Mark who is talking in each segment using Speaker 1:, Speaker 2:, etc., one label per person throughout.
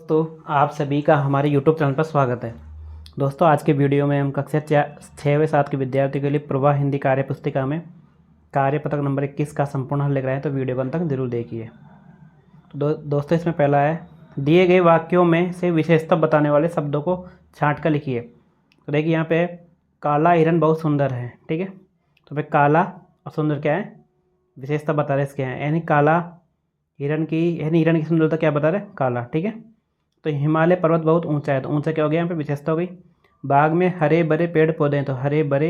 Speaker 1: दोस्तों, आप सभी का हमारे YouTube चैनल पर स्वागत है। दोस्तों, आज के वीडियो में हम कक्षा 6 व 7 के विद्यार्थियों के लिए प्रवाह हिंदी कार्य पुस्तिका में कार्यपत्रक नंबर 21 का संपूर्ण हल लिख रहे हैं, तो वीडियो को अंत तक जरूर देखिए। तो दोस्तों, इसमें पहला है, दिए गए वाक्यों में से विशेषता बताने वाले शब्दों को छाँट कर लिखिए। तो देखिए यहाँ पे काला हिरन बहुत सुंदर है, ठीक है। तो भाई काला और सुंदर क्या है, विशेषता बता रहे इसके हैं, यानी काला हिरन की सुंदरता क्या बता रहे, काला, ठीक है। तो हिमालय पर्वत बहुत ऊंचा है, तो ऊंचा क्या हो गया, यहाँ पे विशेषता हो गई। बाग में हरे भरे पेड़ पौधे हैं, तो हरे भरे।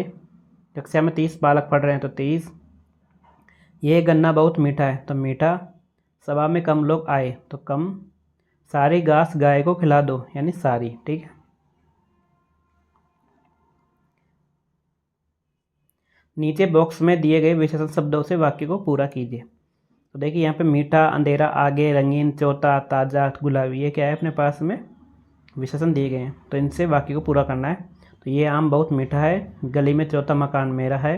Speaker 1: कक्षा में 30 बालक पढ़ रहे हैं, तो 30। ये गन्ना बहुत मीठा है, तो मीठा। सभा में कम लोग आए, तो कम। सारी घास गाय को खिला दो, यानी सारी, ठीक है। नीचे बॉक्स में दिए गए विशेषण शब्दों से वाक्य को पूरा कीजिए। तो देखिए यहाँ पे मीठा, अंधेरा, आगे, रंगीन, चौथा, ताज़ा, गुलाबी, ये क्या है, अपने पास में विशेषण दिए गए हैं, तो इनसे वाक्य को पूरा करना है। तो ये आम बहुत मीठा है, गली में चौथा मकान मेरा है,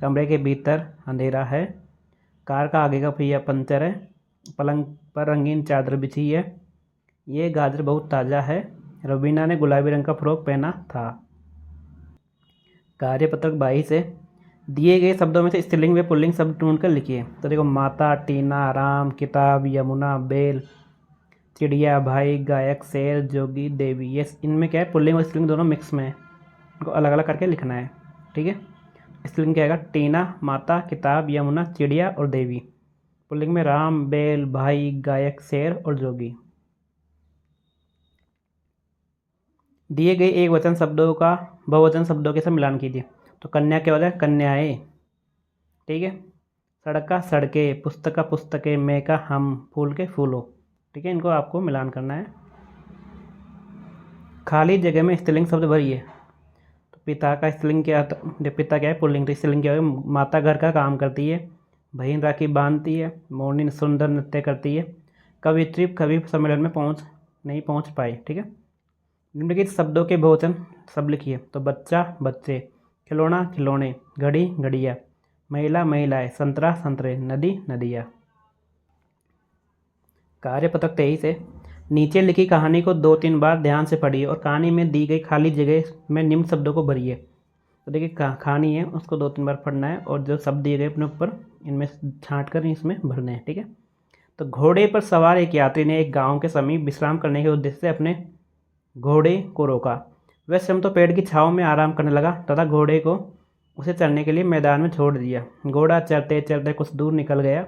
Speaker 1: कमरे के भीतर अंधेरा है, कार का आगे का पहिया पंचर है, पलंग पर रंगीन चादर बिछी है, ये गाजर बहुत ताज़ा है, रवीना ने गुलाबी रंग का फ्रॉक पहना था। कार्यपत्रक 22 से दिए गए शब्दों में से स्त्रीलिंग व पुल्लिंग शब्द ढूंढ कर लिखिए। तो देखो, माता, टीना, राम, किताब, यमुना, बेल, चिड़िया, भाई, गायक, शेर, जोगी, देवी, ये इनमें क्या है, पुल्लिंग और स्त्रीलिंग दोनों मिक्स में है, इनको अलग अलग करके लिखना है, ठीक है। स्त्रीलिंग क्या आएगा, टीना, माता, किताब, यमुना, चिड़िया और देवी। पुल्लिंग में राम, बेल, भाई, गायक, शेर और जोगी। दिए गए एक वचन शब्दों का बहुवचन शब्दों के साथ मिलान कीजिए। तो कन्या क्या होता है, कन्याएं, ठीक है। सड़क का सड़कें, पुस्तक का पुस्तकें, मैं का हम, फूल के फूलों, ठीक है। इनको आपको मिलान करना है। खाली जगह में स्त्रीलिंग शब्द भरिए। तो पिता का स्त्रीलिंग क्या था, पिता क्या है, पुल्लिंग, तो स्त्रीलिंग क्या है, माता घर का काम करती है, बहन राखी बांधती है, मोरनी सुंदर नृत्य करती है, कवित्री कवि सम्मेलन में नहीं पहुंच पाई, ठीक है। निम्नलिखित शब्दों के बहुवचन सब लिखिए। तो बच्चा, बच्चे, खिलौना, खिलौने, घड़ी, घड़िया, महिला, महिलाएं, संतरा, संतरे, नदी, नदियाँ। कार्यपत्रक 23 है, नीचे लिखी कहानी को 2-3 बार ध्यान से पढ़िए और कहानी में दी गई खाली जगह में निम्न शब्दों को भरिए। तो देखिए कहानी है, उसको 2-3 बार पढ़ना है और जो शब्द दिए गए अपने ऊपर इनमें छाँट कर इसमें भरने हैं, ठीक है। तो घोड़े पर सवार एक यात्री ने एक गाँव के समीप विश्राम करने के उद्देश्य से अपने घोड़े को रोका। वह स्वयं तो पेड़ की छाँव में आराम करने लगा तथा घोड़े को उसे चलने के लिए मैदान में छोड़ दिया। घोड़ा चलते चलते कुछ दूर निकल गया,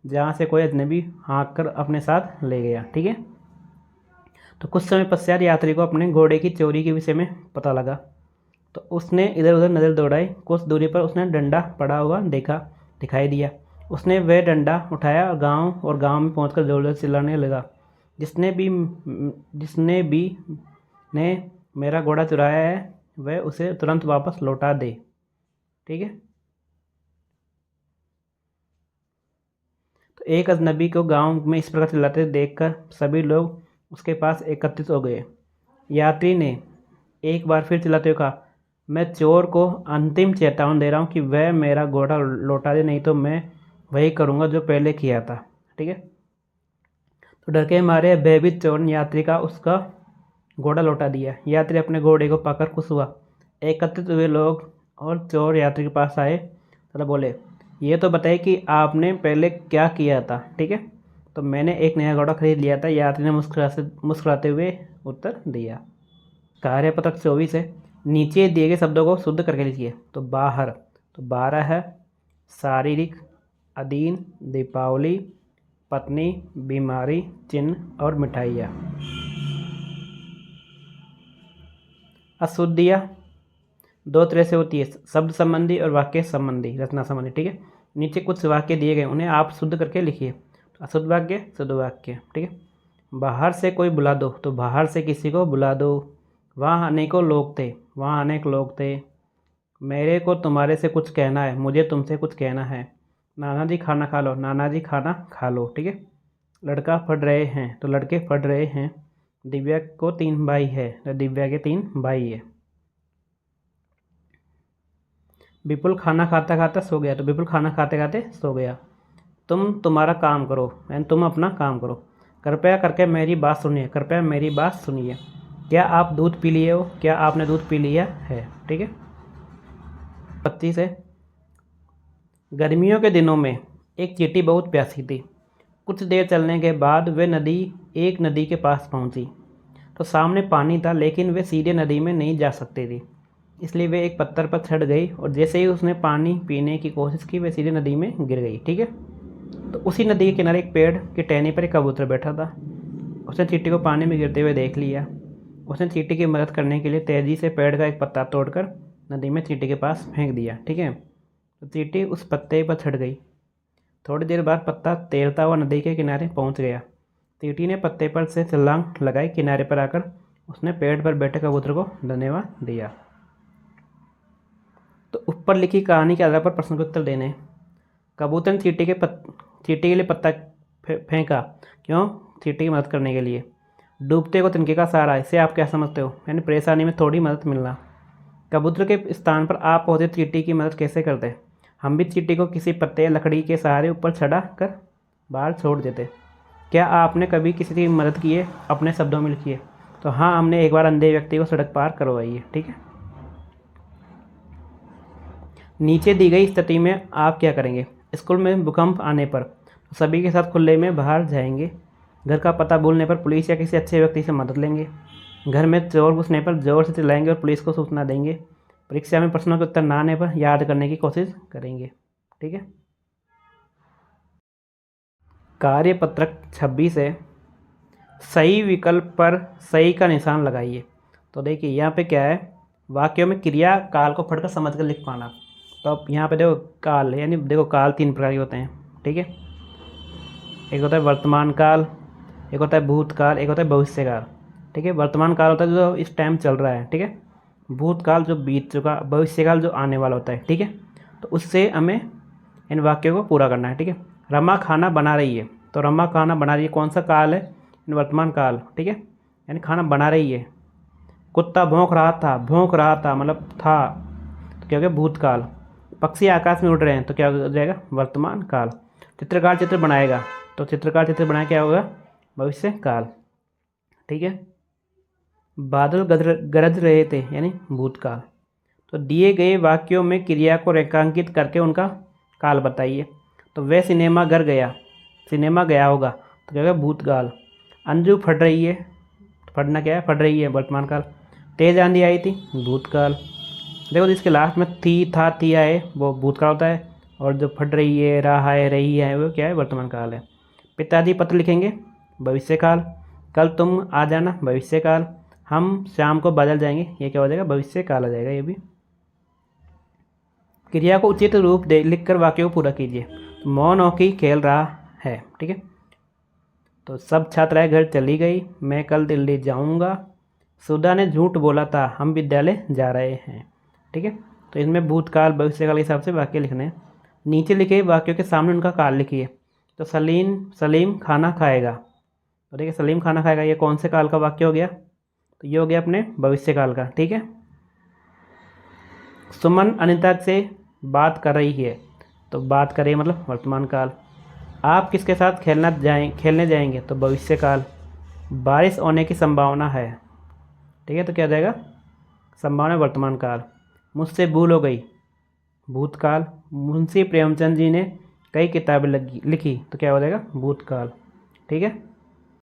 Speaker 1: जहाँ से कोई अजनबी हाँक कर अपने साथ ले गया, ठीक है। तो कुछ समय पश्चात यात्री को अपने घोड़े की चोरी के विषय में पता लगा, तो उसने इधर उधर नज़र दौड़ाई। कुछ दूरी पर उसने डंडा पड़ा हुआ दिखाई दिया। उसने वह डंडा उठाया और गांव में पहुंचकर जोर जोर चिल्लाने लगा, जिसने भी ने मेरा घोड़ा चुराया है वह उसे तुरंत वापस लौटा दे, ठीक है। तो एक अजनबी को गांव में इस प्रकार चिल्लाते देखकर सभी लोग उसके पास एकत्रित हो गए। यात्री ने एक बार फिर चिल्लाते हुए कहा, मैं चोर को अंतिम चेतावनी दे रहा हूँ कि वह मेरा घोड़ा लौटा दे, नहीं तो मैं वही करूँगा जो पहले किया था, ठीक है। तो डर के मारे भयभीत चोर ने यात्री का उसका घोड़ा लौटा दिया। यात्री अपने घोड़े को पाकर खुश हुआ। एकत्रित हुए लोग और चोर यात्री के पास आए तथा बोले, ये तो बताइए कि आपने पहले क्या किया था, ठीक है। तो मैंने एक नया घोड़ा खरीद लिया था, यात्री ने मुस्कुराते हुए उत्तर दिया। कार्यपत्रक 24 है, नीचे दिए गए शब्दों को शुद्ध करके लिखिए। तो बाहर, तो 12 है, शारीरिक, अधीन, दीपावली, पत्नी, बीमारी, चिन्ह और मिठाइयाँ। अशुद्धियाँ 2 तरह से होती है, शब्द संबंधी और वाक्य संबंधी, रचना संबंधी, ठीक है। नीचे कुछ वाक्य दिए गए, उन्हें आप शुद्ध करके लिखिए। तो अशुद्ध वाक्य, शुद्ध वाक्य, ठीक है। बाहर से कोई बुला दो, तो बाहर से किसी को बुला दो। वहाँ अनेकों लोग थे, वहाँ अनेक लोग थे। मेरे को तुम्हारे से कुछ कहना है, मुझे तुमसे कुछ कहना है। नाना जी खाना खा लो, नाना जी खाना खा लो, ठीक है। लड़का पढ़ रहे हैं, तो लड़के पढ़ रहे हैं। दिव्या को 3 भाई है, तो दिव्या के 3 भाई है। विपुल खाना खाता खाता सो गया, तो विपुल खाना खाते खाते सो गया। तुम तुम्हारा काम करो, यानी तुम अपना काम करो। कृपया करके मेरी बात सुनिए, कृपया मेरी बात सुनिए। क्या आप दूध पी लिए हो? क्या आपने दूध पी लिया है? ठीक है। 25 है, गर्मियों के दिनों में एक चींटी बहुत प्यासी थी। कुछ देर चलने के बाद वे एक नदी के पास पहुंची। तो सामने पानी था, लेकिन वे सीधे नदी में नहीं जा सकती थी, इसलिए वे एक पत्थर पर चढ़ गई और जैसे ही उसने पानी पीने की कोशिश की वे सीधे नदी में गिर गई। ठीक है। तो उसी नदी के किनारे एक पेड़ की टहनी पर एक कबूतर बैठा था। उसने चींटी को पानी में गिरते हुए देख लिया। उसने चींटी की मदद करने के लिए तेज़ी से पेड़ का एक पत्ता तोड़कर नदी में चींटी के पास फेंक दिया। ठीक है। तो चींटी उस पत्ते पर चढ़ गई। थोड़ी देर बाद पत्ता तैरता हुआ नदी के किनारे पहुंच गया। चींटी ने पत्ते पर से छलांग लगाई। किनारे पर आकर उसने पेड़ पर बैठे कबूतर को धन्यवाद दिया। तो ऊपर लिखी कहानी के आधार पर प्रश्न के उत्तर देने। कबूतर ने चींटी के लिए पत्ता फेंका। क्यों? चींटी की मदद करने के लिए। डूबते को तिनके का सहारा, इससे आप क्या समझते हो? यानी परेशानी में थोड़ी मदद मिलना। कबूतर के स्थान पर आप होते चींटी की मदद कैसे करते? हम भी चींटी को किसी पत्ते या लकड़ी के सहारे ऊपर चढ़ा कर बाहर छोड़ देते। क्या आपने कभी किसी की मदद की है? अपने शब्दों में लिखिए। तो हाँ, हमने एक बार अंधे व्यक्ति को सड़क पार करवाई है। ठीक है। नीचे दी गई स्थिति में आप क्या करेंगे? स्कूल में भूकंप आने पर सभी के साथ खुले में बाहर जाएंगे। घर का पता भूलने पर पुलिस या किसी अच्छे व्यक्ति से मदद लेंगे। घर में चोर घुसने पर जोर से चिल्लाएंगे और पुलिस को सूचना देंगे। परीक्षा में प्रश्नों के उत्तर ना आने पर याद करने की कोशिश करेंगे। ठीक है। कार्यपत्रक 26 है, सही विकल्प पर सही का निशान लगाइए। तो देखिए यहाँ पे क्या है, वाक्यों में क्रिया काल को पढ़कर समझकर लिख पाना। तो अब यहाँ पे देखो काल, यानी देखो काल 3 प्रकार के होते हैं। ठीक है। एक होता है वर्तमान काल, एक होता है भूतकाल, एक होता है भविष्यकाल। ठीक है। वर्तमान काल होता है जो इस टाइम चल रहा है। ठीक है। भूतकाल जो बीत चुका, भविष्यकाल जो आने वाला होता है। ठीक है। तो उससे हमें इन वाक्यों को पूरा करना है। ठीक है। रमा खाना बना रही है, तो रमा खाना बना रही है कौन सा काल है? इन वर्तमान काल। ठीक है। यानी खाना बना रही है। कुत्ता भौंक रहा था मतलब था, तो क्या हो गया? भूतकाल। पक्षी आकाश में उड़ रहे हैं, तो क्या हो जाएगा? वर्तमान काल। चित्रकार चित्र बनाएगा, तो चित्रकार चित्र बनाए क्या होगा? भविष्य काल। ठीक है। बादल गरज रहे थे, यानी भूतकाल। तो दिए गए वाक्यों में क्रिया को रेखांकित करके उनका काल बताइए। तो वह सिनेमा गया होगा, तो क्या होगा? भूतकाल। अंजू फट रही है, फटना क्या है? फट रही है, वर्तमान काल। तेज आंधी आई थी, भूतकाल। देखो जिसके लास्ट में थी, था, थी आए वो भूतकाल होता है, और जो फट रही है, रहा है, रही है, वो क्या है? वर्तमान काल है। पिताजी पत्र लिखेंगे, भविष्यकाल। कल तुम आ जाना, भविष्यकाल। हम शाम को बादल जाएंगे, ये क्या हो जाएगा? भविष्यकाल आ जाएगा ये भी। क्रिया को उचित रूप दे लिखकर वाक्य को पूरा कीजिए। मौन हॉकी खेल रहा है। ठीक है। तो सब छात्राएं घर चली गई, मैं कल दिल्ली जाऊंगा। सुधा ने झूठ बोला था, हम विद्यालय जा रहे हैं। ठीक है। तो इसमें भूतकाल भविष्यकाल के हिसाब से वाक्य लिखने हैं। नीचे लिखे वाक्यों के सामने उनका काल लिखिए। तो सलीम खाना खाएगा, तो देखिए सलीम खाना खाएगा, ये कौन से काल का वाक्य हो गया? तो ये हो गया अपने भविष्यकाल का। ठीक है। सुमन अनिता से बात कर रही है, तो बात कर रही है मतलब वर्तमान काल। आप किसके साथ खेलने जाएंगे? तो भविष्यकाल। बारिश होने की संभावना है। ठीक है। तो क्या हो जाएगा? संभावना वर्तमान काल। मुझसे भूल हो गई, भूतकाल। मुंशी प्रेमचंद जी ने कई किताबें लिखी, तो क्या हो जाएगा? भूतकाल। ठीक है।